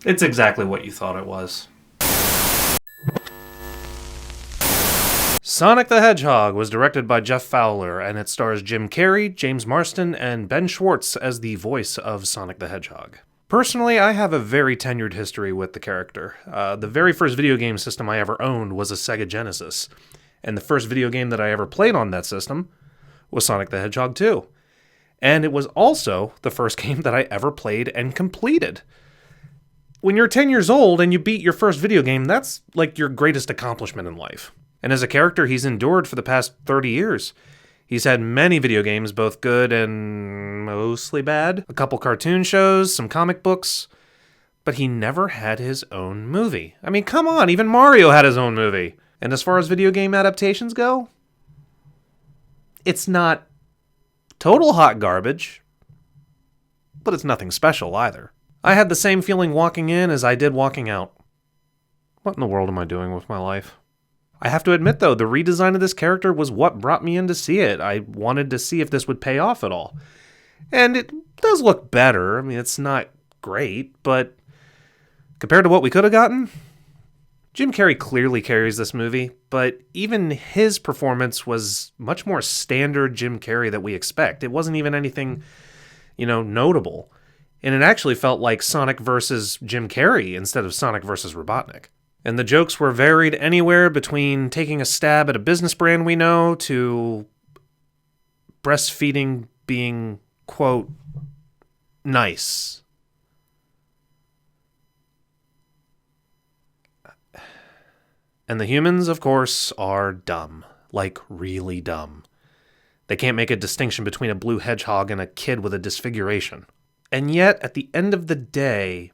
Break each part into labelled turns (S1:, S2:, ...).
S1: It's exactly what you thought it was. Sonic the Hedgehog was directed by Jeff Fowler, and it stars Jim Carrey, James Marsden, and Ben Schwartz as the voice of Sonic the Hedgehog. Personally, I have a very tenured history with the character. The very first video game system I ever owned was a Sega Genesis, and the first video game that I ever played on that system was Sonic the Hedgehog 2. And it was also the first game that I ever played and completed. When you're 10 years old and you beat your first video game, that's like your greatest accomplishment in life. And as a character, he's endured for the past 30 years. He's had many video games, both good and mostly bad, a couple cartoon shows, some comic books, but he never had his own movie. I mean, come on, even Mario had his own movie. And as far as video game adaptations go, it's not total hot garbage, but it's nothing special either. I had the same feeling walking in as I did walking out. What in the world am I doing with my life? I have to admit, though, the redesign of this character was what brought me in to see it. I wanted to see if this would pay off at all. And it does look better. I mean, it's not great, but compared to what we could have gotten, Jim Carrey clearly carries this movie, but even his performance was much more standard Jim Carrey that we expect. It wasn't even anything, notable. And it actually felt like Sonic versus Jim Carrey instead of Sonic versus Robotnik. And the jokes were varied anywhere between taking a stab at a business brand we know to breastfeeding being, quote, nice. And the humans, of course, are dumb. Like, really dumb. They can't make a distinction between a blue hedgehog and a kid with a disfiguration. And yet, at the end of the day,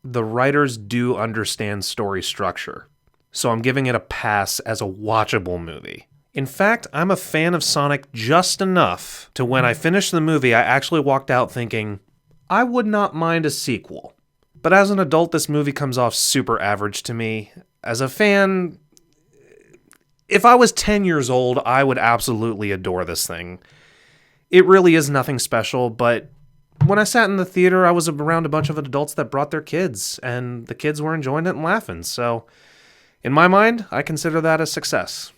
S1: the writers do understand story structure, so I'm giving it a pass as a watchable movie. In fact, I'm a fan of Sonic just enough to when I finished the movie, I actually walked out thinking, I would not mind a sequel. But as an adult, this movie comes off super average to me. As a fan, if I was 10 years old, I would absolutely adore this thing. It really is nothing special, but when I sat in the theater, I was around a bunch of adults that brought their kids, and the kids were enjoying it and laughing. So, in my mind, I consider that a success.